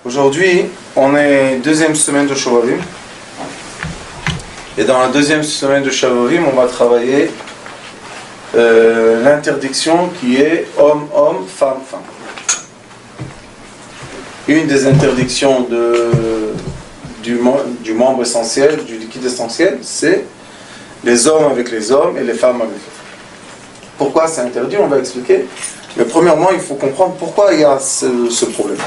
Aujourd'hui, on est deuxième semaine de Shovavim. Et dans la deuxième semaine de Shovavim, on va travailler l'interdiction qui est homme-homme, femme-femme. Une des interdictions du membre essentiel, du liquide essentiel, c'est les hommes avec les hommes et les femmes avec les femmes. Pourquoi c'est interdit, on va expliquer. Mais premièrement, il faut comprendre pourquoi il y a ce problème.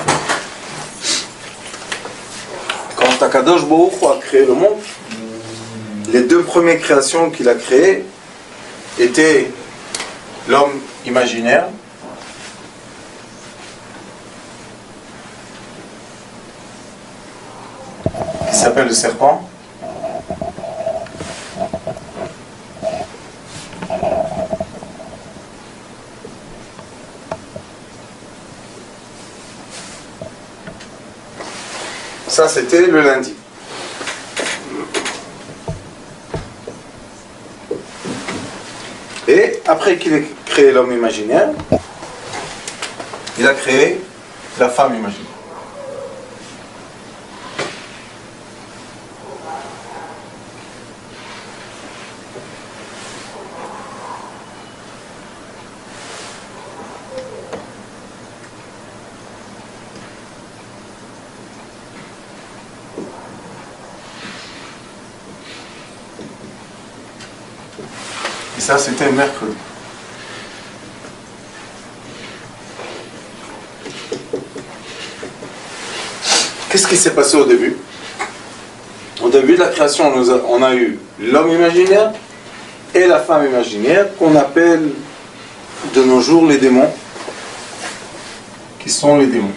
Quand Akadosh Baruch Hu a créé le monde, les deux premières créations qu'il a créées étaient l'homme imaginaire qui s'appelle le serpent, ça c'était le lundi. Et après qu'il ait créé l'homme imaginaire, il a créé la femme imaginaire. Et ça, c'était mercredi. Qu'est-ce qui s'est passé au début? Au début de la création, on a eu l'homme imaginaire et la femme imaginaire, qu'on appelle de nos jours les démons, qui sont les démons.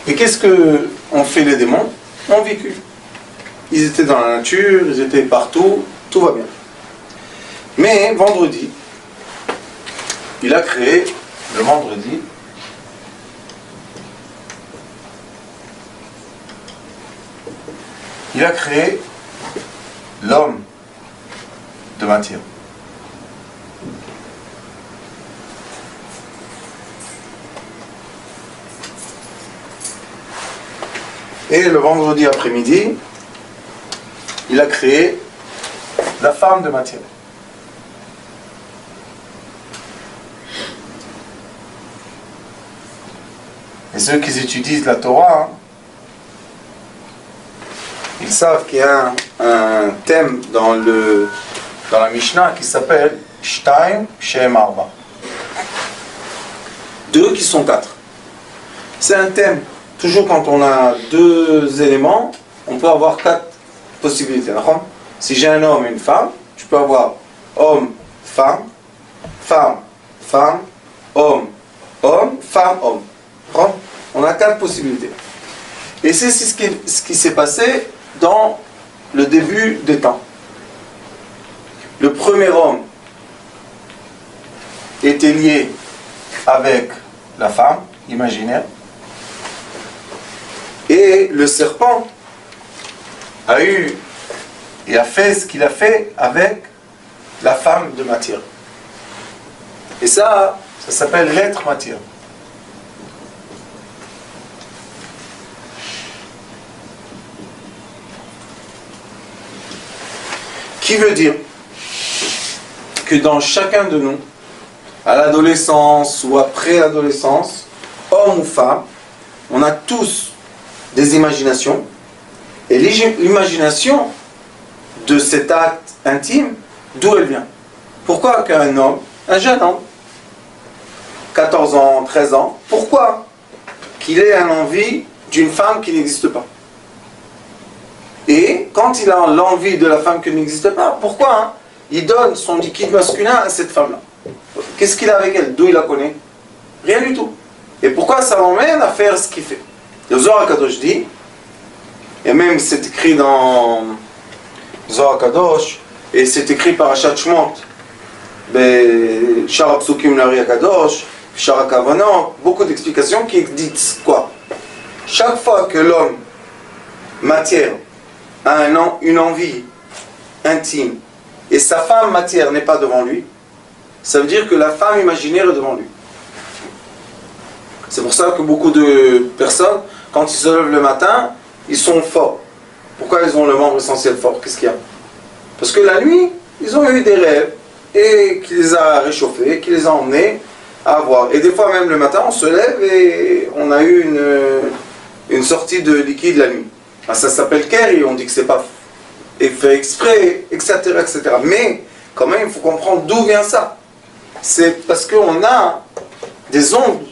Et qu'est-ce que ont fait les démons? Ont vécu. Ils étaient dans la nature, ils étaient partout, tout va bien. Mais vendredi, il a créé, le vendredi, il a créé l'homme de matière. Et le vendredi après-midi, il a créé la femme de matière. Et ceux qui étudient la Torah, ils savent qu'il y a un thème dans la Mishnah qui s'appelle Shtaim Shem Arba. Deux qui sont quatre. C'est un thème. Toujours quand on a deux éléments, on peut avoir quatre possibilités. Si j'ai un homme et une femme, je peux avoir homme, femme, femme, femme, homme, homme, femme, homme. On a quatre possibilités. Et c'est ce qui s'est passé dans le début des temps. Le premier homme était lié avec la femme imaginaire. Et le serpent a eu et a fait ce qu'il a fait avec la femme de matière. Et ça s'appelle l'être matière. Qui veut dire que dans chacun de nous, à l'adolescence ou après l'adolescence, homme ou femme, on a tous des imaginations. Et l'imagination de cet acte intime, d'où elle vient? Pourquoi qu'un homme, un jeune homme, 14 ans, 13 ans, pourquoi qu'il ait une envie d'une femme qui n'existe pas? Et quand il a l'envie de la femme qui n'existe pas, pourquoi il donne son liquide masculin à cette femme-là? Qu'est-ce qu'il a avec elle? D'où il la connaît? Rien du tout. Et pourquoi ça l'emmène à faire ce qu'il fait? Le Zohar HaKadosh dit, et même c'est écrit dans Zohar HaKadosh, et c'est écrit par Parashat Shemot, Shara Psukim L'Ari HaKadosh, Shara Kavanot, beaucoup d'explications qui disent quoi? Chaque fois que l'homme matière a une envie intime et sa femme matière n'est pas devant lui, ça veut dire que la femme imaginaire est devant lui. C'est pour ça que beaucoup de personnes, quand ils se lèvent le matin, ils sont forts. Pourquoi ils ont le membre essentiel fort? Qu'est-ce qu'il y a? Parce que la nuit, ils ont eu des rêves, et qui les a réchauffés, qui les a emmenés à avoir. Et des fois même le matin, on se lève et on a eu une sortie de liquide la nuit. Ah, ça s'appelle Keri, on dit que c'est pas fait exprès, etc., etc. Mais quand même, il faut comprendre d'où vient ça. C'est parce qu'on a des ondes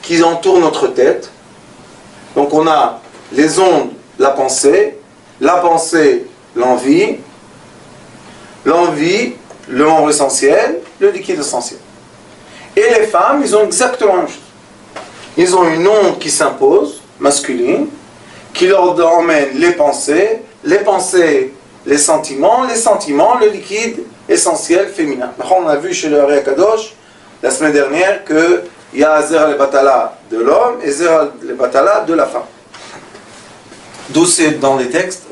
qui entourent notre tête. Donc on a les ondes, la pensée, l'envie, le membre essentiel, le liquide essentiel. Et les femmes, ils ont exactement la même chose. Ils ont une onde qui s'impose, masculine, qui leur emmène les pensées, les sentiments, le liquide essentiel féminin. On a vu chez le Ari Akadosh la semaine dernière qu'il y a Zera le Batala de l'homme et Zera le Batala de la femme. D'où c'est dans les textes,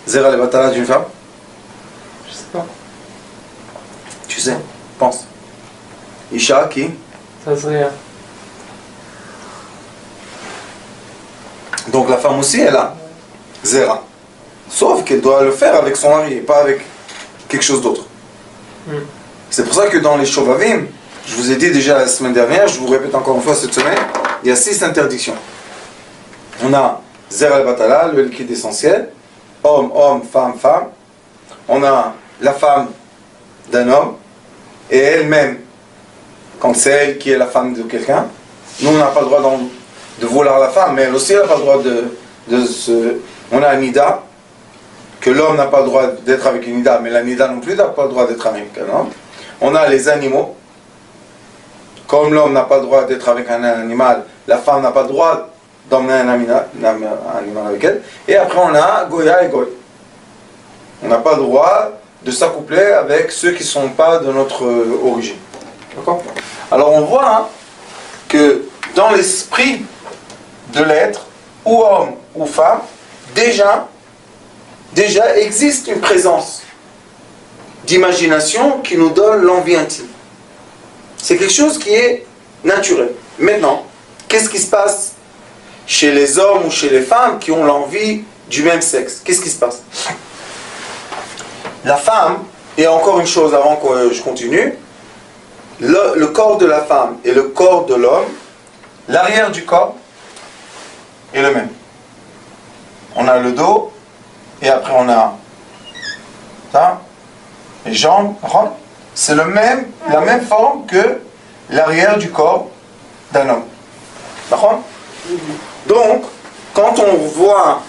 Zera le Batala d'une femme? Je sais pas. Tu sais, pense. Isha qui? Ça serait. Donc la femme aussi, elle a Zera. Sauf qu'elle doit le faire avec son mari et pas avec quelque chose d'autre. C'est pour ça que dans les Shovavim, je vous ai dit déjà la semaine dernière, je vous répète encore une fois cette semaine, il y a 6 interdictions. On a Zera al-Batala, le liquide essentiel, homme, homme, femme, femme. On a la femme d'un homme et elle-même, quand c'est elle qui est la femme de quelqu'un. Nous, on n'a pas le droit de vouloir la femme, mais elle aussi n'a pas le droit de se... On a un nida, que l'homme n'a pas le droit d'être avec une nida, mais la nida non plus n'a pas le droit d'être avec un homme. On a les animaux. Comme l'homme n'a pas le droit d'être avec un animal, la femme n'a pas le droit d'emmener un animal avec elle. Et après on a Goya et Goy. On n'a pas le droit de s'accoupler avec ceux qui ne sont pas de notre origine. D'accord? Alors on voit que dans l'esprit de l'être, ou homme ou femme, déjà existe une présence d'imagination qui nous donne l'envie intime. C'est quelque chose qui est naturel. Maintenant, qu'est-ce qui se passe chez les hommes ou chez les femmes qui ont l'envie du même sexe? Qu'est-ce qui se passe? La femme, et encore une chose avant que je continue, le corps de la femme et le corps de l'homme, l'arrière du corps est le même. On a le dos, et après on a ça, les jambes, c'est la même forme que l'arrière du corps d'un homme. D'accord? Donc, quand on voit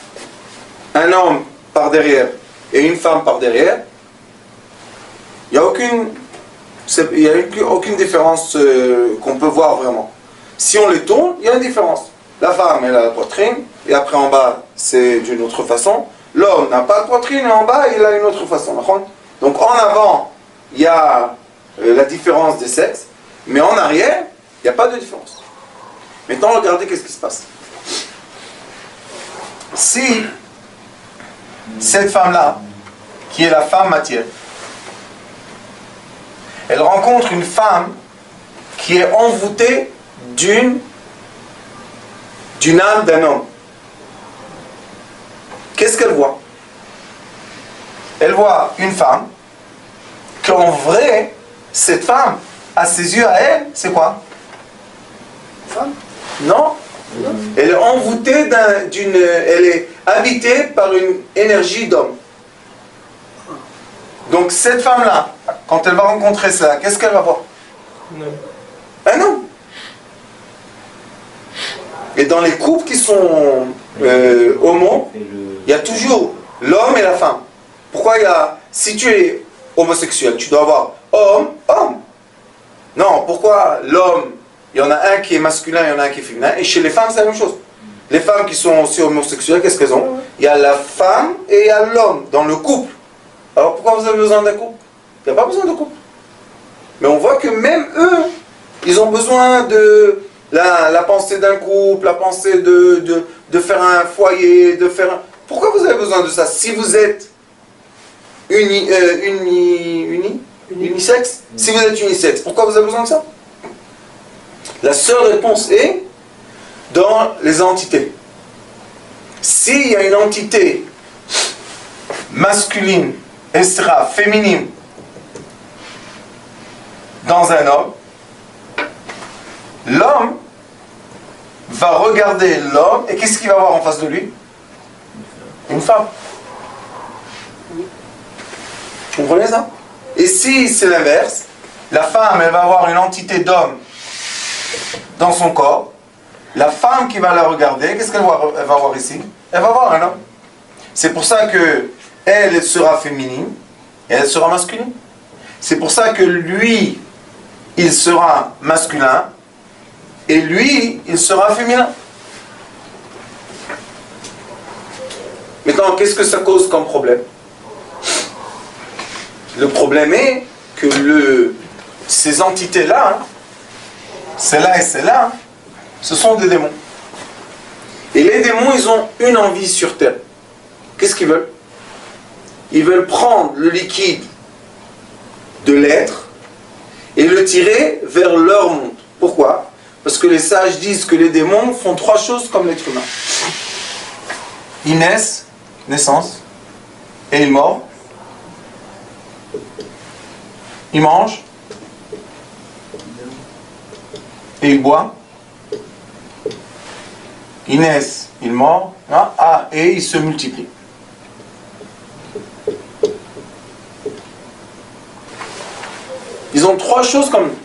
un homme par derrière et une femme par derrière, il n'y a aucune différence qu'on peut voir vraiment. Si on les tourne, il y a une différence. La femme, elle a la poitrine, et après en bas, c'est d'une autre façon. L'homme n'a pas de poitrine, et en bas, il a une autre façon. Donc en avant, il y a la différence des sexes, mais en arrière, il n'y a pas de différence. Maintenant, regardez qu'est-ce qui se passe. Si cette femme-là, qui est la femme matière, elle rencontre une femme qui est envoûtée d'une âme d'un homme, qu'est-ce qu'elle voit? Elle voit une femme qu'en vrai, cette femme, à ses yeux, à elle, c'est quoi? Femme? Non. Elle est envoûtée elle est habitée par une énergie d'homme. Donc cette femme-là, quand elle va rencontrer cela, qu'est-ce qu'elle va voir? Un homme. Et dans les couples qui sont homo, il y a toujours l'homme et la femme. Pourquoi si tu es homosexuel, tu dois avoir homme, homme. Non, pourquoi l'homme, il y en a un qui est masculin, il y en a un qui est féminin, et chez les femmes c'est la même chose. Les femmes qui sont aussi homosexuelles, qu'est-ce qu'elles ont? Il y a la femme et il y a l'homme dans le couple. Alors pourquoi vous avez besoin d'un couple? Il n'y a pas besoin de couple. Mais on voit que même eux, ils ont besoin de la pensée d'un couple, la pensée de faire un foyer, de faire un... Pourquoi vous avez besoin de ça? Si vous êtes unisexe, si vous êtes unisexe, pourquoi vous avez besoin de ça? La seule réponse est dans les entités. S'il y a une entité masculine, estra, féminine, dans un homme, l'homme va regarder l'homme et qu'est-ce qu'il va voir en face de lui? Une femme. Vous comprenez ça? Et si c'est l'inverse, la femme, elle va avoir une entité d'homme dans son corps, la femme qui va la regarder, qu'est-ce qu'elle va voir ici? Elle va voir un homme. C'est pour ça que elle sera féminine et elle sera masculine. C'est pour ça que lui, il sera masculin et lui, il sera féminin. Maintenant, qu'est-ce que ça cause comme problème? Le problème est que ces entités-là, celle-là et celle-là, ce sont des démons. Et les démons, ils ont une envie sur terre. Qu'est-ce qu'ils veulent? Ils veulent prendre le liquide de l'être et le tirer vers leur monde. Pourquoi? Parce que les sages disent que les démons font trois choses comme l'être humain. Ils naissent, naissance, et ils meurent. Ils mangent, et ils boivent. Ils naissent, ils meurent, et ils se multiplient. Ils ont trois choses comme nous.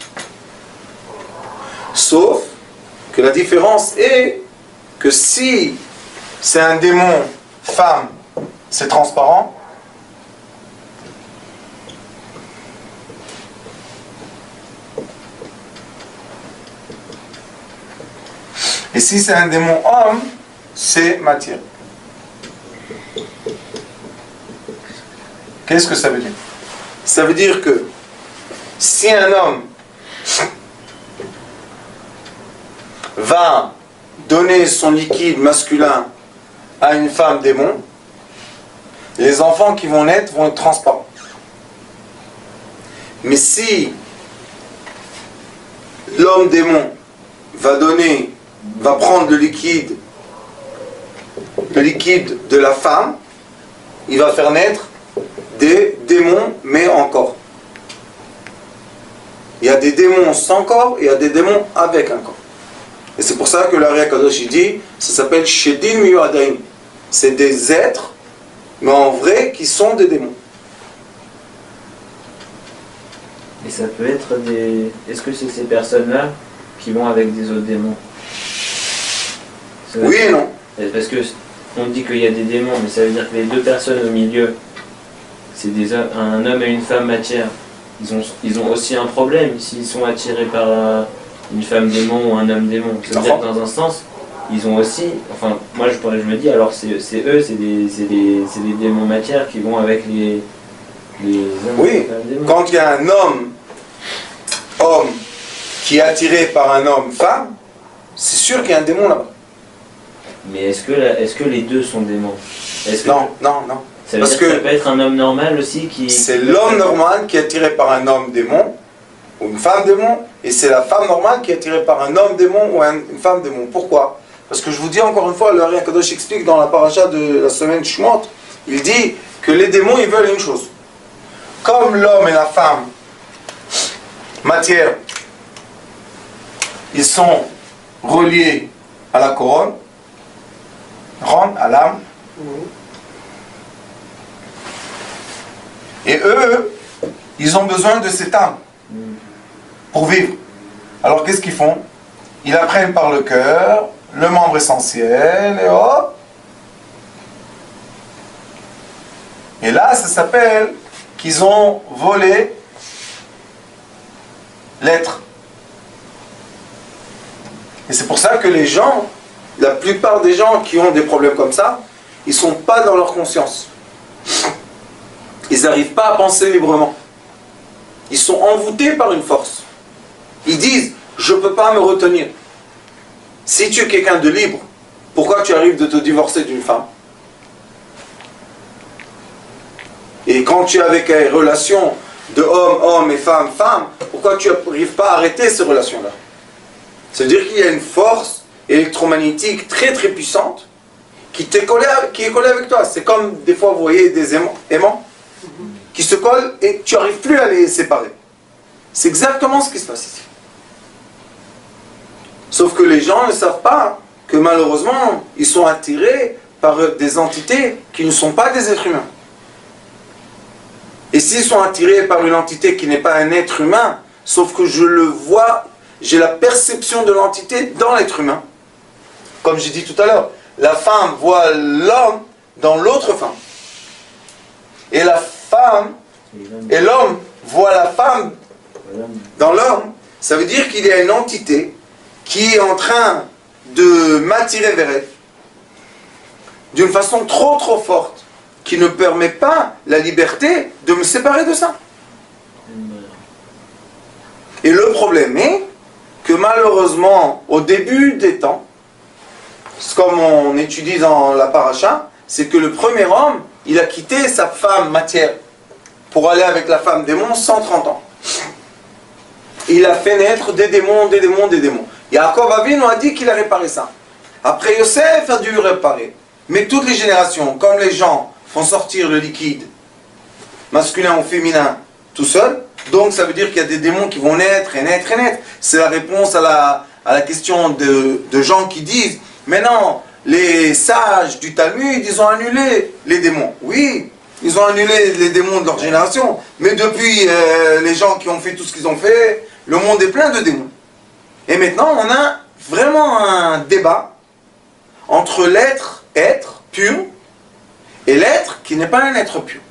Sauf que la différence est que si c'est un démon femme, c'est transparent. Et si c'est un démon homme, c'est matière. Qu'est-ce que ça veut dire? Ça veut dire que si un homme va donner son liquide masculin à une femme démon, les enfants qui vont naître vont être transparents. Mais si l'homme démon va prendre le liquide de la femme, il va faire naître des démons, mais en corps. Il y a des démons sans corps et il y a des démons avec un corps. Et c'est pour ça que l'Ari Akadosh dit, ça s'appelle Shedim Yuadaim. C'est des êtres, mais en vrai, qui sont des démons. Et ça peut être des... Est-ce que c'est ces personnes-là qui vont avec des autres démons? Oui et non. Parce que on dit qu'il y a des démons, mais ça veut dire que les deux personnes au milieu, c'est un homme et une femme matière. Ils ont aussi un problème s'ils sont attirés par une femme démon ou un homme démon. Ça veut dire que dans un sens, ils ont aussi, enfin moi je me dis, alors c'est eux, c'est des démons matière qui vont avec les hommes. Oui, quand il y a un homme qui est attiré par un homme femme, c'est sûr qu'il y a un démon là-bas. Mais est-ce que les deux sont démons? Non. Ça veut dire que ça peut être un homme normal aussi qui... C'est l'homme normal qui est attiré par un homme démon ou une femme démon, et c'est la femme normale qui est attirée par un homme démon ou une femme démon. Pourquoi? Parce que je vous dis encore une fois, le Ari Akadosh explique dans la paracha de la semaine Shemot, il dit que les démons ils veulent une chose. Comme l'homme et la femme, matière, ils sont reliés à la couronne, à l'âme. Et eux, ils ont besoin de cette âme pour vivre. Alors qu'est-ce qu'ils font? Ils apprennent par le cœur, le membre essentiel, et hop. Et là, ça s'appelle qu'ils ont volé l'être. Et c'est pour ça que les gens, la plupart des gens qui ont des problèmes comme ça, ils ne sont pas dans leur conscience. Ils n'arrivent pas à penser librement. Ils sont envoûtés par une force. Ils disent, je ne peux pas me retenir. Si tu es quelqu'un de libre, pourquoi tu arrives de te divorcer d'une femme? Et quand tu es avec une relation de homme, homme et femme, femme, pourquoi tu n'arrives pas à arrêter ces relations-là? Ça veut dire qu'il y a une force électromagnétique très très puissante qui est collée avec toi. C'est comme des fois vous voyez des aimants qui se collent et tu n'arrives plus à les séparer. C'est exactement ce qui se passe ici. Sauf que les gens ne savent pas que malheureusement ils sont attirés par des entités qui ne sont pas des êtres humains. Et s'ils sont attirés par une entité qui n'est pas un être humain, sauf que je le vois, j'ai la perception de l'entité dans l'être humain. Comme j'ai dit tout à l'heure, la femme voit l'homme dans l'autre femme. Et la femme et l'homme voient la femme dans l'homme. Ça veut dire qu'il y a une entité qui est en train de m'attirer vers elle d'une façon trop trop forte, qui ne permet pas la liberté de me séparer de ça. Et le problème est que malheureusement, au début des temps, comme on étudie dans la paracha, c'est que le premier homme, il a quitté sa femme matière pour aller avec la femme démon 130 ans. Il a fait naître des démons, des démons, des démons. Yaakov Avinu a dit qu'il a réparé ça. Après Yosef a dû réparer. Mais toutes les générations, comme les gens font sortir le liquide masculin ou féminin tout seul, donc ça veut dire qu'il y a des démons qui vont naître et naître et naître. C'est la réponse à la question de gens qui disent « Mais non, les sages du Talmud, ils ont annulé les démons. » Oui, ils ont annulé les démons de leur génération. Mais depuis les gens qui ont fait tout ce qu'ils ont fait, le monde est plein de démons. Et maintenant, on a vraiment un débat entre l'être pur et l'être qui n'est pas un être pur.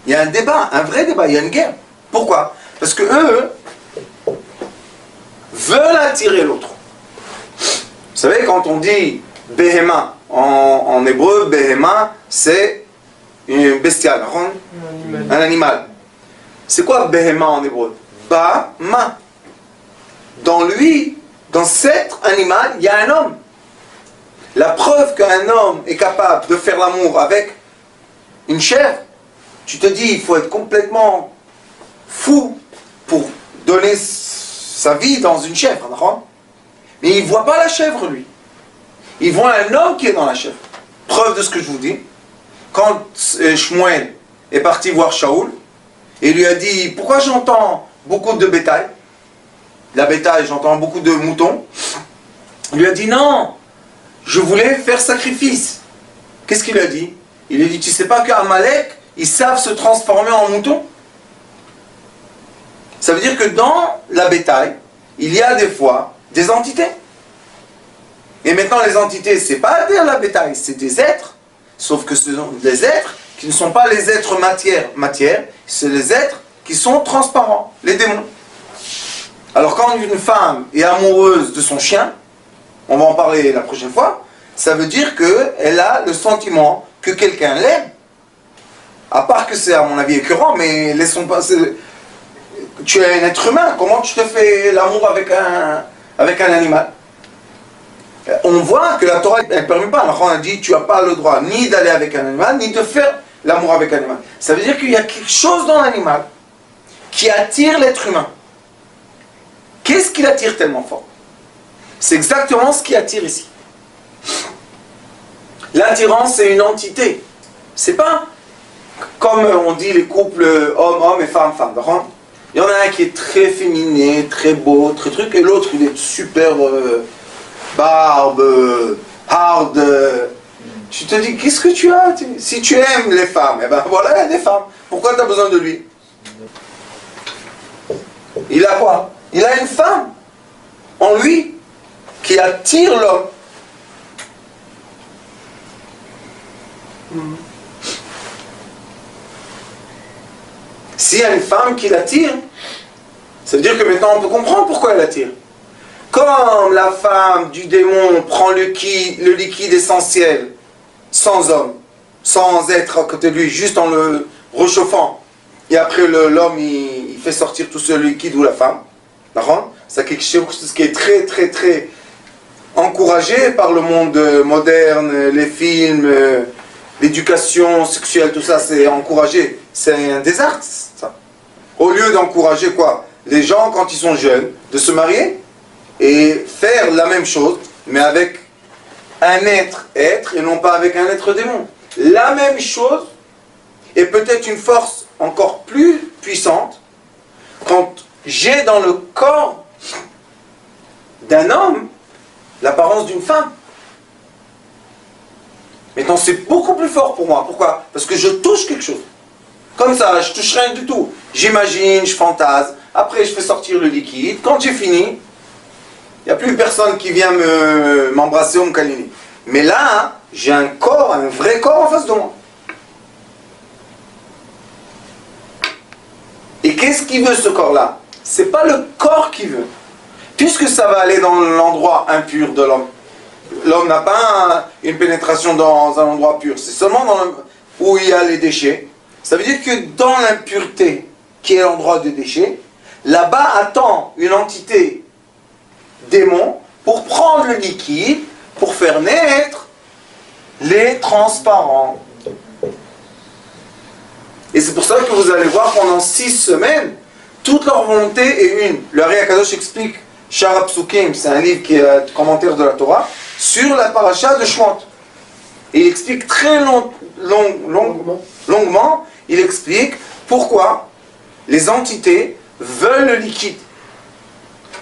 Il y a un débat, un vrai débat, il y a une guerre. Pourquoi? Parce que eux veulent attirer l'autre. Vous savez, quand on dit Behema, en hébreu, Behema, c'est une bestiale, un animal. C'est quoi Behema en hébreu? Ba-ma. Dans lui, dans cet animal, il y a un homme. La preuve qu'un homme est capable de faire l'amour avec une chèvre, tu te dis, il faut être complètement fou pour donner sa vie dans une chèvre. Mais il ne voit pas la chèvre, lui. Il voit un homme qui est dans la chèvre. Preuve de ce que je vous dis. Quand Shmuel est parti voir Shaoul, et lui a dit, pourquoi j'entends beaucoup de bétail? La bétail, j'entends beaucoup de moutons. Il lui a dit, non, je voulais faire sacrifice. Qu'est-ce qu'il a dit? Il a dit, tu ne sais pas qu'Amalek, ils savent se transformer en moutons? Ça veut dire que dans la bétail, il y a des fois des entités. Et maintenant, les entités, ce n'est pas la bétail, c'est des êtres. Sauf que ce sont des êtres qui ne sont pas les êtres matière, c'est les êtres qui sont transparents, les démons. Alors quand une femme est amoureuse de son chien, on va en parler la prochaine fois, ça veut dire qu'elle a le sentiment que quelqu'un l'aime. À part que c'est à mon avis écœurant, mais laissons pas... Tu es un être humain, comment tu te fais l'amour avec un animal? On voit que la Torah, elle ne permet pas. Alors on a dit, tu n'as pas le droit ni d'aller avec un animal, ni de faire l'amour avec un animal. Ça veut dire qu'il y a quelque chose dans l'animal qui attire l'être humain. Qu'est-ce qui l'attire tellement fort? C'est exactement ce qui attire ici. L'attirance, c'est une entité. C'est pas comme on dit les couples homme-homme et femme-femme. Il y en a un qui est très féminin, très beau, très truc, et l'autre il est super barbe, hard. Tu te dis, qu'est-ce que tu as? Si tu aimes les femmes, eh ben voilà, il y a des femmes. Pourquoi tu as besoin de lui? Il a quoi? Il a une femme en lui qui attire l'homme. S'il y a une femme qui l'attire, ça veut dire que maintenant on peut comprendre pourquoi elle l'attire. Comme la femme du démon prend le liquide essentiel sans homme, sans être à côté de lui, juste en le réchauffant, et après l'homme il fait sortir tout ce liquide ou la femme, c'est quelque chose qui est très très très encouragé par le monde moderne, les films, l'éducation sexuelle, tout ça c'est encouragé. C'est un désastre, ça. Au lieu d'encourager quoi? Les gens, quand ils sont jeunes, de se marier et faire la même chose, mais avec un être et non pas avec un être démon. La même chose, et peut-être une force encore plus puissante, quand j'ai dans le corps d'un homme l'apparence d'une femme. Maintenant, c'est beaucoup plus fort pour moi. Pourquoi? Parce que je touche quelque chose. Comme ça, je touche rien du tout. J'imagine, je fantasme. Après, je fais sortir le liquide. Quand j'ai fini, il n'y a plus personne qui vient m'embrasser ou me câliner. Mais là, j'ai un corps, un vrai corps en face de moi. Et qu'est-ce qu'il veut ce corps-là? C'est pas le corps qui veut. Puisque ça va aller dans l'endroit impur de l'homme. L'homme n'a pas une pénétration dans un endroit pur. C'est seulement où il y a les déchets. Ça veut dire que dans l'impureté, qui est l'endroit des déchets, là-bas attend une entité démon pour prendre le liquide, pour faire naître les transparents. Et c'est pour ça que vous allez voir pendant 6 semaines, toute leur volonté est une. Le Ari Akadosh explique, Shara Psukim, c'est un livre qui est un commentaire de la Torah, sur la paracha de Shemot. Et il explique très longuement, il explique pourquoi les entités veulent le liquide.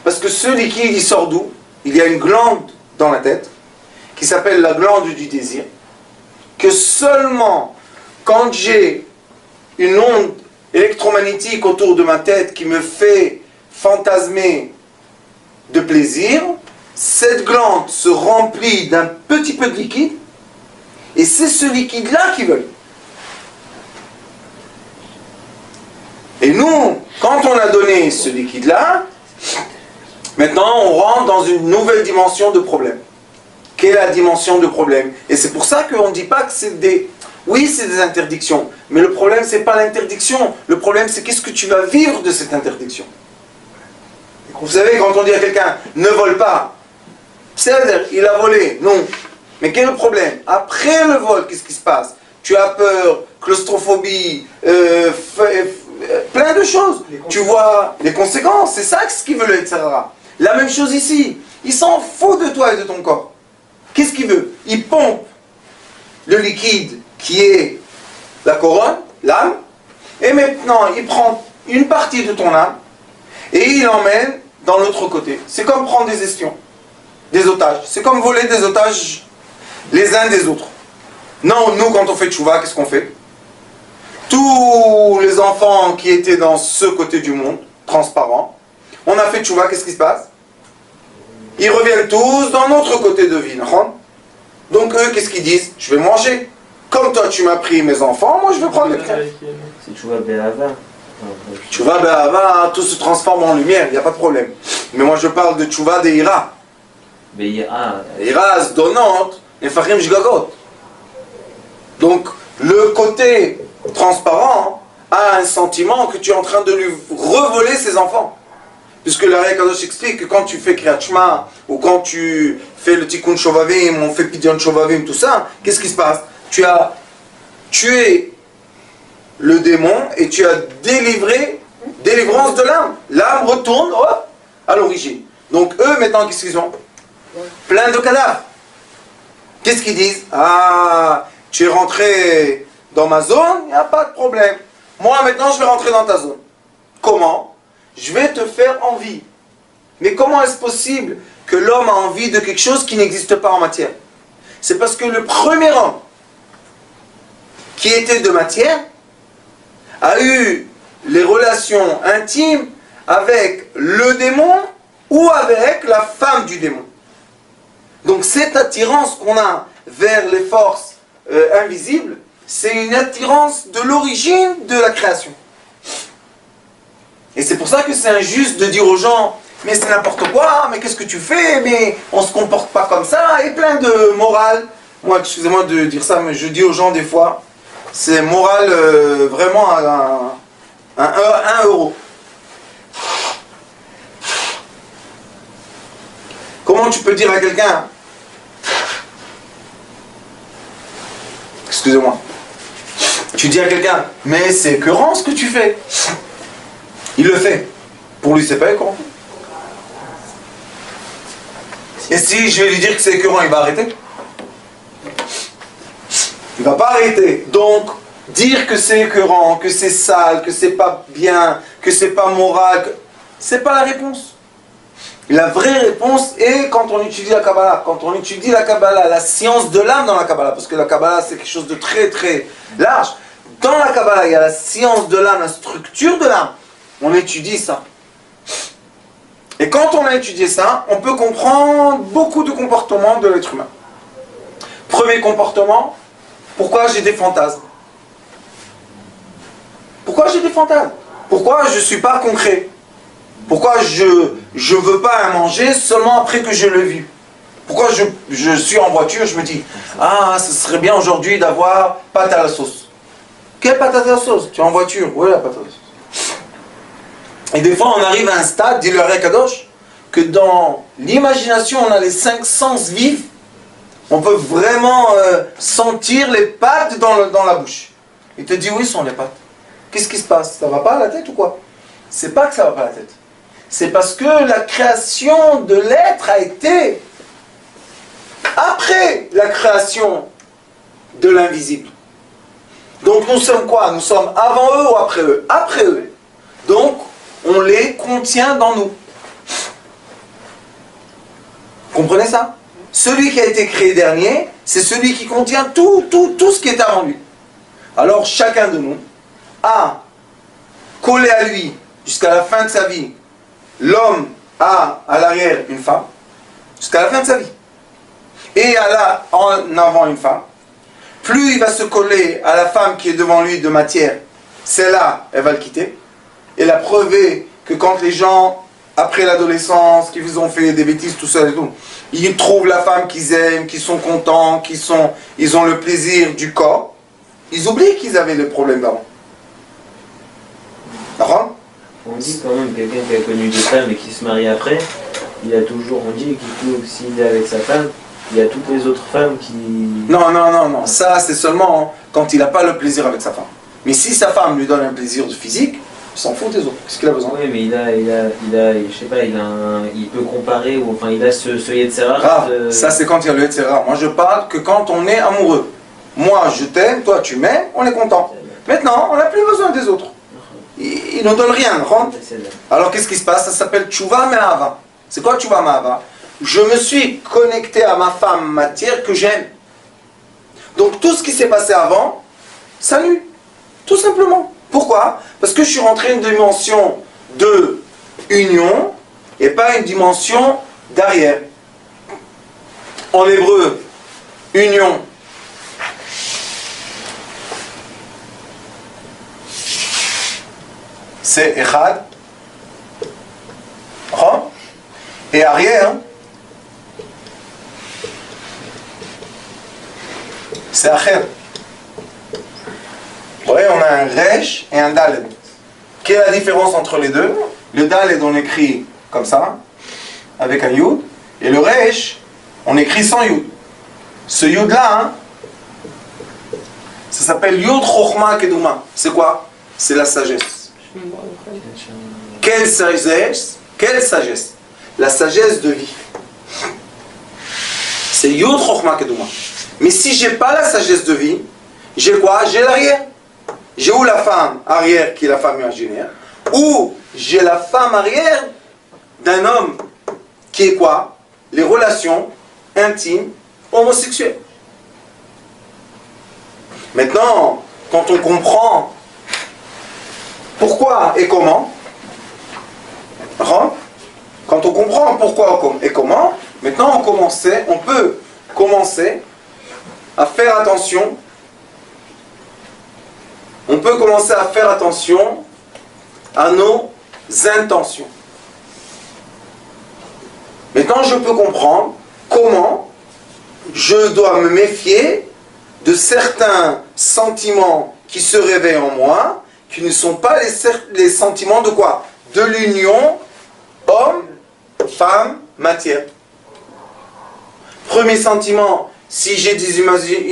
Parce que ce liquide, il sort d'où? Il y a une glande dans la tête, qui s'appelle la glande du désir, que seulement quand j'ai une onde électromagnétique autour de ma tête qui me fait fantasmer de plaisir, cette glande se remplit d'un petit peu de liquide, et c'est ce liquide-là qu'ils veulent. Et nous, quand on a donné ce liquide-là, maintenant on rentre dans une nouvelle dimension de problème. Quelle est la dimension de problème? Et c'est pour ça qu'on ne dit pas que c'est des... Oui, c'est des interdictions, mais le problème, c'est pas l'interdiction. Le problème, c'est qu'est-ce que tu vas vivre de cette interdiction. Vous savez, quand on dit à quelqu'un, ne vole pas, c'est-à-dire, il a volé, non. Mais quel est le problème? Après le vol, qu'est-ce qui se passe? Tu as peur, claustrophobie, plein de choses. Tu vois les conséquences, c'est ça ce qu'il veut, etc. La même chose ici. Il s'en fout de toi et de ton corps. Qu'est-ce qu'il veut? Il pompe le liquide qui est la couronne, l'âme, et maintenant il prend une partie de ton âme et il l'emmène dans l'autre côté. C'est comme prendre des espions, des otages. C'est comme voler des otages les uns des autres. Non, nous quand on fait tchouva, qu'est-ce qu'on fait? Tous les enfants qui étaient dans ce côté du monde, transparent, on a fait tchouva, qu'est-ce qui se passe? Ils reviennent tous dans notre côté de vie. Donc eux, qu'est-ce qu'ils disent? Je vais manger. Comme toi, tu m'as pris mes enfants, moi je vais prendre les tiens. C'est Tchouva Be'ava. Tchouva Be'ava, tout se transforme en lumière, il n'y a pas de problème. Mais moi je parle de Tchouva De'ira. Ira donnante, Nefachim Jgagot. Donc le côté transparent a un sentiment que tu es en train de lui revoler ses enfants. Puisque l'Ari Kadosh explique que quand tu fais Kriyat Shema, ou quand tu fais le Tikkun Shovavim, on fait Pidyon Shovavim, tout ça, qu'est-ce qui se passe? Tu as tué le démon et tu as délivrance de l'âme. L'âme retourne à l'origine. Donc eux, maintenant, qu'est-ce qu'ils ont? Plein de cadavres. Qu'est-ce qu'ils disent? Ah, tu es rentré dans ma zone, il n'y a pas de problème. Moi, maintenant, je vais rentrer dans ta zone. Comment? Je vais te faire envie. Mais comment est-ce possible que l'homme a envie de quelque chose qui n'existe pas en matière? C'est parce que le premier homme qui était de matière a eu les relations intimes avec le démon ou avec la femme du démon. Donc cette attirance qu'on a vers les forces invisibles, c'est une attirance de l'origine de la création. Et c'est pour ça que c'est injuste de dire aux gens, mais c'est n'importe quoi, mais qu'est-ce que tu fais, mais on ne se comporte pas comme ça, et plein de morale. Moi, excusez-moi de dire ça, mais je dis aux gens des fois, c'est morale vraiment à 1 euro. Comment tu peux dire à quelqu'un, excusez-moi, tu dis à quelqu'un, mais c'est écœurant ce que tu fais. Il le fait. Pour lui, c'est pas écœurant. Et si je vais lui dire que c'est écœurant, il va arrêter? Il va pas arrêter. Donc, dire que c'est écœurant, que c'est sale, que c'est pas bien, que c'est pas moral, c'est pas la réponse. La vraie réponse est quand on étudie la Kabbalah. Quand on étudie la Kabbalah, la science de l'âme dans la Kabbalah, parce que la Kabbalah c'est quelque chose de très très large. Dans la Kabbalah, il y a la science de l'âme, la structure de l'âme. On étudie ça. Et quand on a étudié ça, on peut comprendre beaucoup de comportements de l'être humain. Premier comportement, pourquoi j'ai des fantasmes? Pourquoi j'ai des fantasmes? Pourquoi je ne suis pas concret? Pourquoi je ne veux pas manger seulement après que je l'ai vu? Pourquoi je suis en voiture, je me dis, ah, ce serait bien aujourd'hui d'avoir pâte à la sauce. Quelle pâte à la sauce? Tu es en voiture, oui, la pâte à la sauce. Et des fois, on arrive à un stade, dit le Ré Kadosh, que dans l'imagination, on a les 5 sens vifs. On peut vraiment sentir les pâtes dans la bouche. Il te dit, oui, ce sont les pâtes. Qu'est-ce qui se passe? Ça va pas à la tête ou quoi? C'est pas que ça va pas à la tête. C'est parce que la création de l'être a été après la création de l'invisible. Donc nous sommes quoi? Nous sommes avant eux ou après eux? Après eux. Donc on les contient dans nous. Comprenez ça? Celui qui a été créé dernier, c'est celui qui contient tout ce qui est avant lui. Alors chacun de nous a collé à lui jusqu'à la fin de sa vie. L'homme a à l'arrière une femme jusqu'à la fin de sa vie. Et en avant une femme. Plus il va se coller à la femme qui est devant lui de matière, celle-là, elle va le quitter. Et la preuve est que quand les gens, après l'adolescence, qui vous ont fait des bêtises, tout ça et tout, ils trouvent la femme qu'ils aiment, qu'ils sont contents, ils ont le plaisir du corps, ils oublient qu'ils avaient le problème d'avant. D'accord? On dit quand même quelqu'un qui a connu des femmes et qui se marie après, il a toujours, on dit qu'il s'il est avec sa femme, il y a toutes les autres femmes qui... Non. Ça, c'est seulement quand il n'a pas le plaisir avec sa femme. Mais si sa femme lui donne un plaisir physique, il s'en fout des autres. Qu'est-ce qu'il a besoin? Oui, mais je sais pas, il peut comparer, ou enfin, il a ce Yetzera. Ah, ça, c'est quand il y a le Yetzera. Moi, je parle que quand on est amoureux. Moi, je t'aime, toi, tu m'aimes, on est content. Maintenant, on n'a plus besoin des autres. Ils ne donnent rien. Alors, qu'est-ce qui se passe? Ça s'appelle Tchouva Me'ava. C'est quoi Tchouva Me'ava? Je me suis connecté à ma femme matière que j'aime. Donc tout ce qui s'est passé avant s'annule. Tout simplement. Pourquoi? Parce que je suis rentré dans une dimension de union et pas une dimension d'arrière. En hébreu, union. C'est Echad. Et arrière, c'est Acher. Vous voyez, on a un Resh et un Daled. Quelle est la différence entre les deux? Le Daled, on écrit comme ça, avec un Yud. Et le Resh, on écrit sans Yud. Ce Yud-là, ça s'appelle Yud Chochma Keduma. C'est quoi? C'est la sagesse. Quelle sagesse? Quelle sagesse? La sagesse de vie. C'est Yud Chochma Keduma. Mais si j'ai pas la sagesse de vie, j'ai quoi? J'ai l'arrière. J'ai où la femme arrière qui est la femme imaginaire, ou j'ai la femme arrière d'un homme qui est quoi? Les relations intimes homosexuelles. Maintenant, quand on comprend pourquoi et comment, quand on comprend pourquoi et comment, maintenant on peut commencer à faire attention. On peut commencer à faire attention à nos intentions. Maintenant, je peux comprendre comment je dois me méfier de certains sentiments qui se réveillent en moi, qui ne sont pas les sentiments de quoi? De l'union homme, femme, matière. Premier sentiment, si j'ai des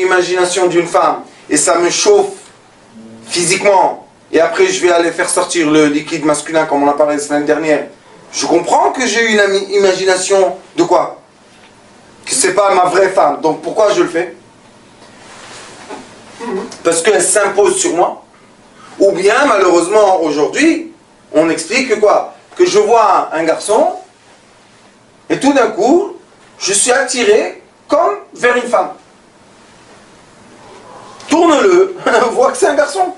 imaginations d'une femme et ça me chauffe physiquement, et après je vais aller faire sortir le liquide masculin comme on a parlé la semaine dernière, je comprends que j'ai eu une imagination de quoi? que c'est pas ma vraie femme. Donc pourquoi je le fais? Parce qu'elle s'impose sur moi. Ou bien, malheureusement, aujourd'hui, on explique que quoi? Que je vois un garçon, et tout d'un coup, je suis attiré comme vers une femme. Tourne-le, vois que c'est un garçon.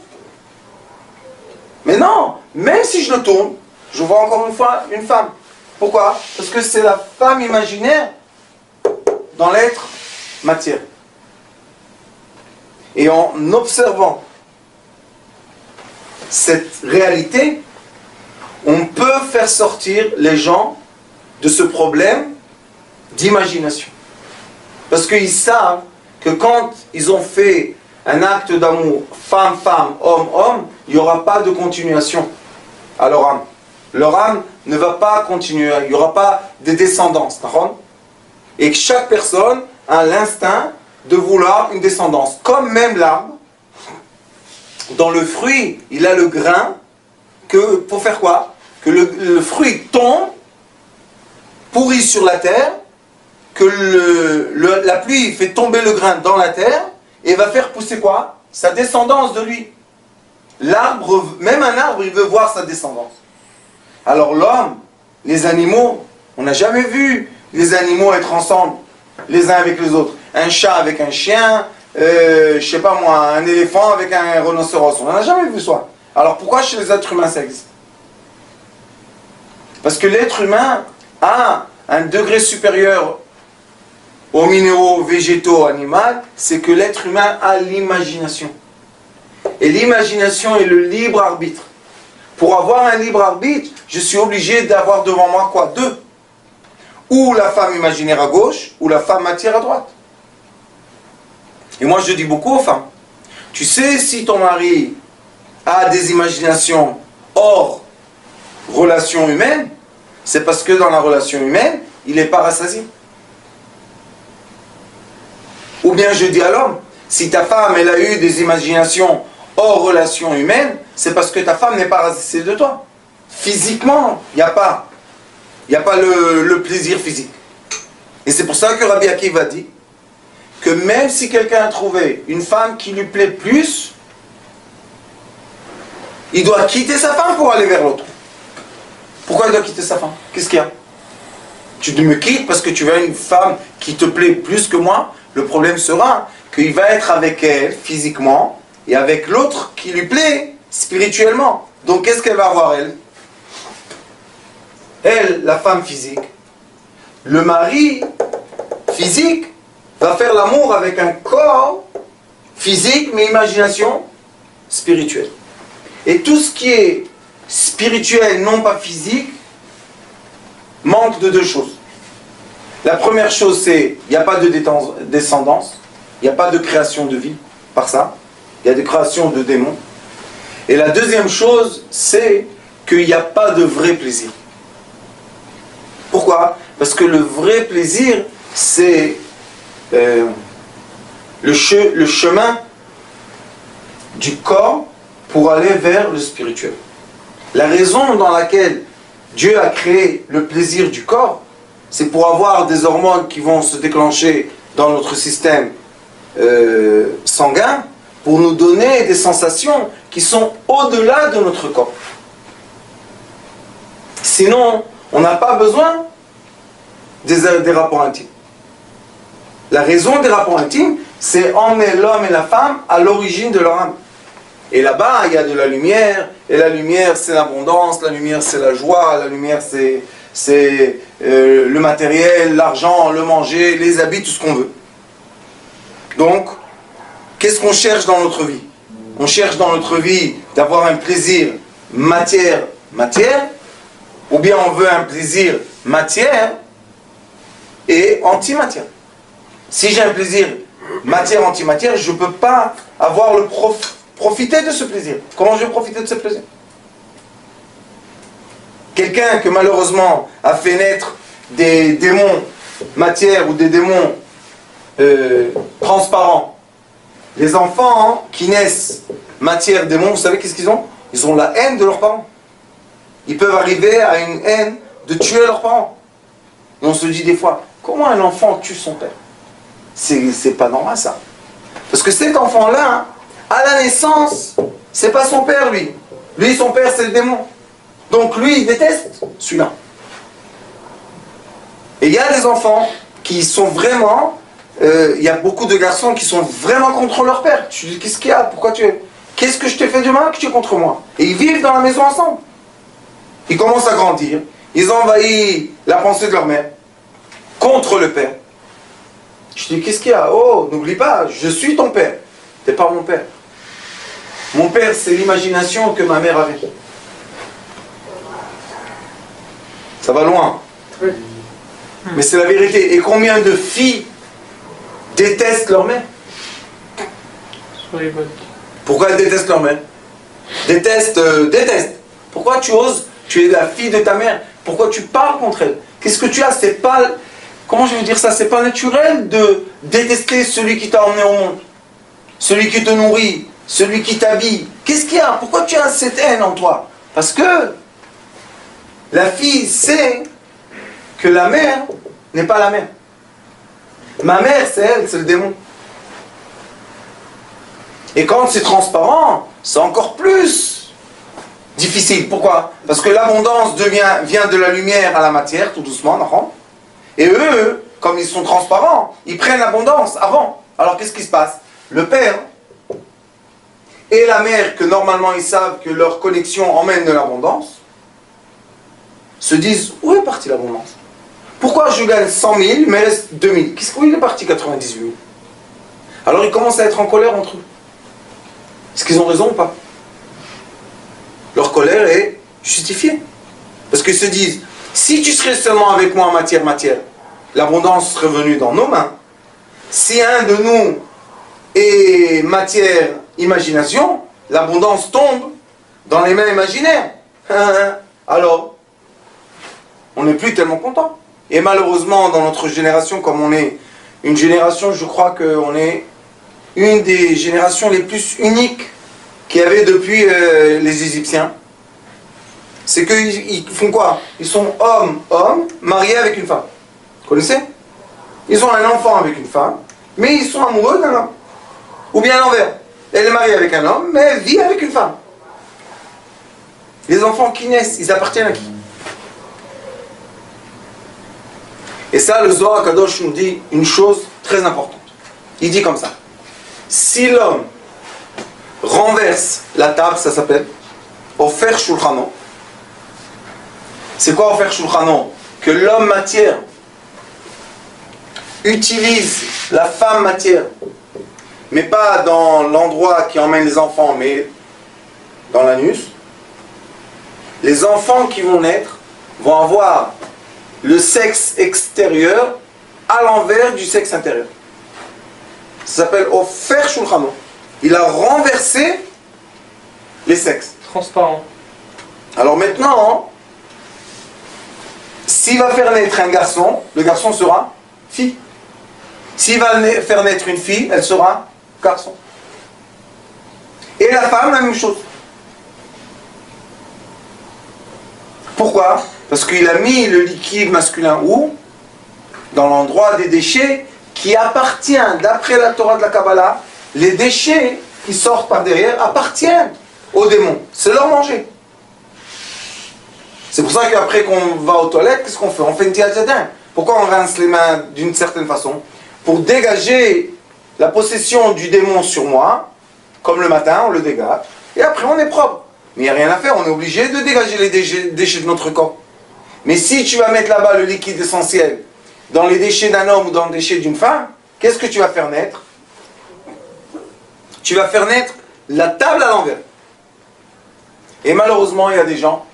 Mais non, même si je le tourne, je vois encore une fois une femme. Pourquoi? Parce que c'est la femme imaginaire dans l'être matière. Et en observant cette réalité, on peut faire sortir les gens de ce problème d'imagination. Parce qu'ils savent que quand ils ont fait un acte d'amour femme-femme, homme-homme, il n'y aura pas de continuation à leur âme. Leur âme ne va pas continuer, il n'y aura pas de descendance. Et que chaque personne a l'instinct de vouloir une descendance. Comme même l'arbre, dans le fruit, il a le grain, que pour faire quoi? Que le fruit tombe, pourrit sur la terre, que la pluie fait tomber le grain dans la terre, et va faire pousser quoi? Sa descendance de lui. L'arbre, même un arbre, il veut voir sa descendance. Alors l'homme, les animaux, on n'a jamais vu les animaux être ensemble, les uns avec les autres. Un chat avec un chien, je sais pas moi, un éléphant avec un rhinocéros. On n'en a jamais vu ça. Alors pourquoi chez les êtres humains ça existe? Parce que l'être humain a un degré supérieur aux minéraux, végétaux, animaux, c'est que l'être humain a l'imagination. Et l'imagination est le libre arbitre. Pour avoir un libre arbitre, je suis obligé d'avoir devant moi quoi? Deux. Ou la femme imaginaire à gauche, ou la femme matière à droite. Et moi je dis beaucoup aux femmes, tu sais si ton mari a des imaginations hors relation humaine, c'est parce que dans la relation humaine, il n'est pas rassasié. Ou bien je dis à l'homme, si ta femme elle a eu des imaginations hors relation humaine, c'est parce que ta femme n'est pas rassasiée de toi. Physiquement, il n'y a pas le plaisir physique. Et c'est pour ça que Rabbi Akiva dit que même si quelqu'un a trouvé une femme qui lui plaît plus, il doit quitter sa femme pour aller vers l'autre. Pourquoi il doit quitter sa femme? Qu'est-ce qu'il y a? Tu me quittes parce que tu veux une femme qui te plaît plus que moi. Le problème sera qu'il va être avec elle physiquement et avec l'autre qui lui plaît spirituellement. Donc qu'est-ce qu'elle va avoir elle? Elle, la femme physique. Le mari physique va faire l'amour avec un corps physique mais imagination spirituelle. Et tout ce qui est spirituel, non pas physique, manque de deux choses. La première chose, c'est il n'y a pas de descendance, il n'y a pas de création de vie par ça, il y a des créations de démons. Et la deuxième chose, c'est qu'il n'y a pas de vrai plaisir. Pourquoi? Parce que le vrai plaisir, c'est le chemin du corps pour aller vers le spirituel. La raison dans laquelle Dieu a créé le plaisir du corps, c'est pour avoir des hormones qui vont se déclencher dans notre système sanguin, pour nous donner des sensations qui sont au-delà de notre corps. Sinon, on n'a pas besoin des rapports intimes. La raison des rapports intimes, c'est emmener l'homme et la femme à l'origine de leur âme. Et là-bas, il y a de la lumière, et la lumière c'est l'abondance, la lumière c'est la joie, la lumière c'est le matériel, l'argent, le manger, les habits, tout ce qu'on veut. Donc, qu'est-ce qu'on cherche dans notre vie? On cherche dans notre vie d'avoir un plaisir matière, ou bien on veut un plaisir matière et antimatière. Si j'ai un plaisir matière, antimatière, je ne peux pas avoir profiter de ce plaisir. Comment je vais profiter de ce plaisir? Quelqu'un que malheureusement a fait naître des démons matière ou des démons transparents. Les enfants qui naissent matière, démon, vous savez qu'est-ce qu'ils ont? Ils ont la haine de leurs parents. Ils peuvent arriver à une haine de tuer leurs parents. Et on se dit des fois, comment un enfant tue son père? C'est pas normal ça. Parce que cet enfant-là, à la naissance, c'est pas son père lui. Lui, son père, c'est le démon. Donc lui, il déteste celui-là. Et il y a des enfants qui sont vraiment... il y a beaucoup de garçons qui sont vraiment contre leur père. Tu dis, qu'est-ce qu'il y a? Pourquoi tu es... Qu'est-ce que je t'ai fait de mal que tu es contre moi? Et ils vivent dans la maison ensemble. Ils commencent à grandir. Ils envahissent la pensée de leur mère contre le père. Je dis, qu'est-ce qu'il y a? Oh, n'oublie pas, je suis ton père. T'es pas mon père. Mon père, c'est l'imagination que ma mère avait. Ça va loin. Oui. Mais c'est la vérité. Et combien de filles détestent leur mère? Sur les bonnes. Pourquoi elles détestent leur mère? Détestent. Pourquoi tu oses? Tu es la fille de ta mère. Pourquoi tu parles contre elle? Qu'est-ce que tu as? C'est pas... Comment je veux dire ça? C'est pas naturel de détester celui qui t'a emmené au monde. Celui qui te nourrit. Celui qui t'habille. Qu'est-ce qu'il y a? Pourquoi tu as cette haine en toi? Parce que la fille sait que la mère n'est pas la mère. Ma mère, c'est elle, c'est le démon. Et quand c'est transparent, c'est encore plus difficile. Pourquoi? Parce que l'abondance vient de la lumière à la matière, tout doucement, d'accord? Et eux, comme ils sont transparents, ils prennent l'abondance avant. Alors qu'est-ce qui se passe? Le père et la mère, que normalement ils savent que leur connexion emmène de l'abondance, se disent, où est partie l'abondance? Pourquoi je gagne 100 000, mais il reste 2 000? Où il est parti 98 000? Alors ils commencent à être en colère entre eux. Est-ce qu'ils ont raison ou pas? Leur colère est justifiée. Parce qu'ils se disent, si tu serais seulement avec moi en matière, l'abondance serait venue dans nos mains. Si un de nous est matière, imagination, l'abondance tombe dans les mains imaginaires. Alors, on n'est plus tellement content. Et malheureusement, dans notre génération, comme on est une génération, je crois qu'on est une des générations les plus uniques qu'il y avait depuis les Égyptiens. C'est qu'ils font quoi? Ils sont hommes, mariés avec une femme. Vous connaissez? Ils ont un enfant avec une femme, mais ils sont amoureux d'un homme. Ou bien l'envers. Elle est mariée avec un homme, mais elle vit avec une femme. Les enfants qui naissent, ils appartiennent à qui? Et ça, le Zohar Kadosh nous dit une chose très importante. Il dit comme ça. Si l'homme renverse la table, ça s'appelle Ofer Shulchano. C'est quoi Ofer Shulchano? Que l'homme matière utilise la femme matière, mais pas dans l'endroit qui emmène les enfants, mais dans l'anus. Les enfants qui vont naître vont avoir le sexe extérieur à l'envers du sexe intérieur. Ça s'appelle Ofer Shulchano. Il a renversé les sexes. Transparent. Alors maintenant, s'il va faire naître un garçon, le garçon sera fille. S'il va faire naître une fille, elle sera garçon. Et la femme, la même chose. Pourquoi? Parce qu'il a mis le liquide masculin où? Dans l'endroit des déchets qui appartient, d'après la Torah de la Kabbalah, les déchets qui sortent par derrière appartiennent aux démons. C'est leur manger. C'est pour ça qu'après qu'on va aux toilettes, qu'est-ce qu'on fait? On fait une tiajadin. Pourquoi on rince les mains d'une certaine façon? Pour dégager la possession du démon sur moi, comme le matin, on le dégage, et après on est propre. Mais il n'y a rien à faire, on est obligé de dégager les déchets de notre corps. Mais si tu vas mettre là-bas le liquide essentiel dans les déchets d'un homme ou dans les déchets d'une femme, qu'est-ce que tu vas faire naître? Tu vas faire naître la table à l'envers. Et malheureusement, il y a des gens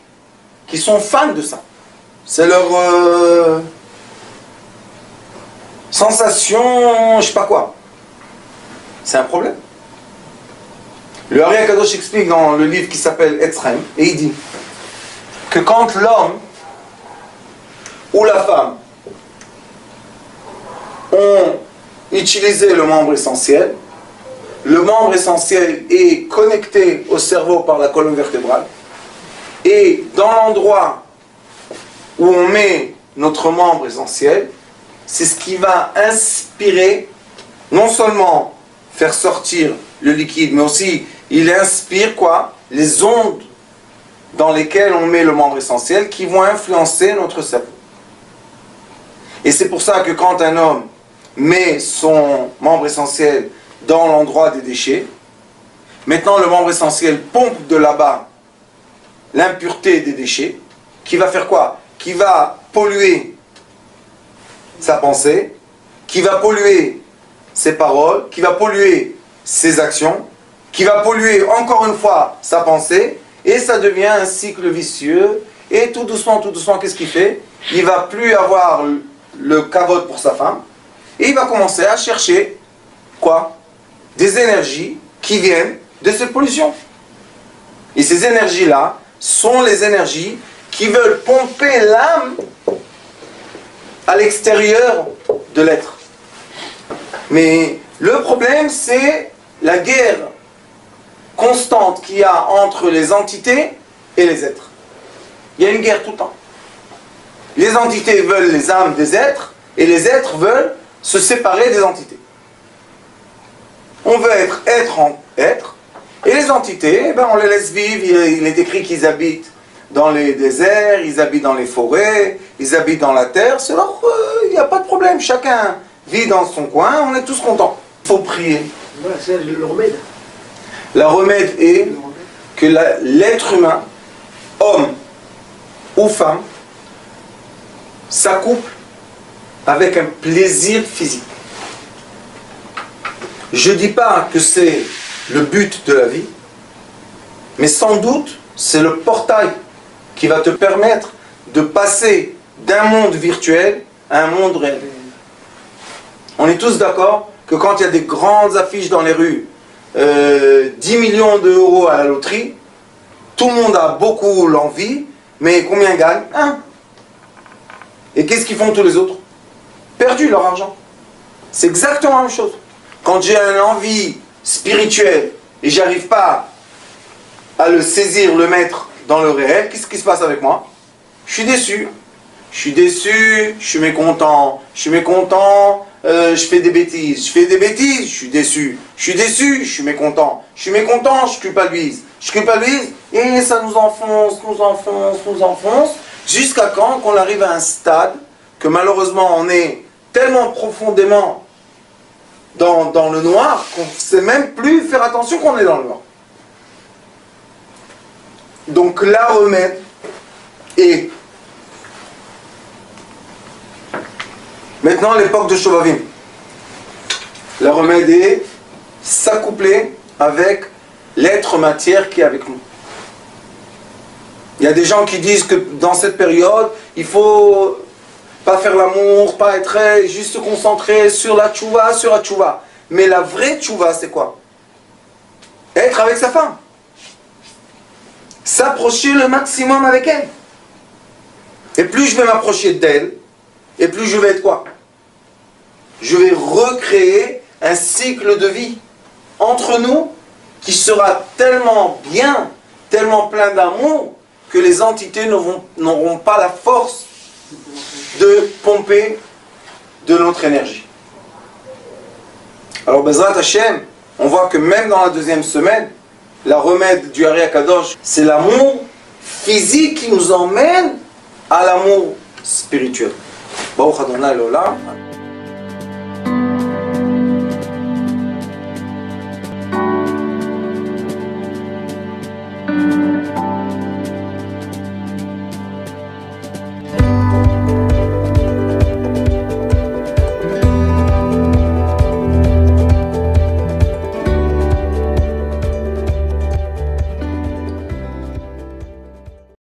qui sont fans de ça. C'est leur sensation, je sais pas quoi. C'est un problème. Le Ari Akadosh explique dans le livre qui s'appelle Etzraim, et il dit que quand l'homme ou la femme ont utilisé le membre essentiel est connecté au cerveau par la colonne vertébrale, et dans l'endroit où on met notre membre essentiel, c'est ce qui va inspirer, non seulement faire sortir le liquide, mais aussi il inspire quoi? Les ondes dans lesquelles on met le membre essentiel qui vont influencer notre cerveau. Et c'est pour ça que quand un homme met son membre essentiel dans l'endroit des déchets, maintenant le membre essentiel pompe de là-bas l'impureté des déchets, qui va faire quoi? Qui va polluer sa pensée, qui va polluer ses paroles, qui va polluer ses actions, qui va polluer encore une fois sa pensée, et ça devient un cycle vicieux, et tout doucement, qu'est-ce qu'il fait? Il va plus avoir le kavod pour sa femme, et il va commencer à chercher, quoi? Des énergies qui viennent de cette pollution. Et ces énergies-là sont les énergies qui veulent pomper l'âme à l'extérieur de l'être. Mais le problème, c'est la guerre constante qu'il y a entre les entités et les êtres. Il y a une guerre tout le temps. Les entités veulent les âmes des êtres, et les êtres veulent se séparer des entités. On veut être en être, et les entités, on les laisse vivre. Il est écrit qu'ils habitent dans les déserts, ils habitent dans les forêts, ils habitent dans la terre. C'est leur, il n'y a pas de problème. Chacun vit dans son coin, on est tous contents. Il faut prier. Voilà, c'est le remède. Le remède est que l'être humain, homme ou femme, s'accouple avec un plaisir physique. Je ne dis pas que c'est le but de la vie, mais sans doute c'est le portail qui va te permettre de passer d'un monde virtuel à un monde réel. On est tous d'accord que quand il y a des grandes affiches dans les rues, 10 millions d'euros à la loterie, tout le monde a beaucoup l'envie, mais combien gagne? 1. Et qu'est-ce qu'ils font tous les autres? Perdu leur argent. C'est exactement la même chose. Quand j'ai une envie spirituelle et j'arrive pas à le saisir, le mettre dans le réel, qu'est-ce qui se passe avec moi? Je suis déçu. Je suis déçu, je suis mécontent, je fais des bêtises, je suis déçu, je suis mécontent, je culpabilise, et ça nous enfonce, jusqu'à quand qu'on arrive à un stade que malheureusement on est tellement profondément dans le noir qu'on ne sait même plus faire attention qu'on est dans le noir. Donc la remède est maintenant l'époque de Shovavim. La remède est s'accoupler avec l'être matière qui est avec nous. Il y a des gens qui disent que dans cette période, il faut pas faire l'amour, pas être juste se concentrer sur la tchouva. Mais la vraie tchouva, c'est quoi? Être avec sa femme. S'approcher le maximum avec elle. Et plus je vais m'approcher d'elle, et plus je vais être quoi? Je vais recréer un cycle de vie entre nous qui sera tellement bien, tellement plein d'amour, que les entités n'auront pas la force de pomper de notre énergie. Alors, Bezrat Hashem, on voit que même dans la deuxième semaine, la remède du Ari Akadosh, c'est l'amour physique qui nous emmène à l'amour spirituel. Baruch Adonai L'Olam.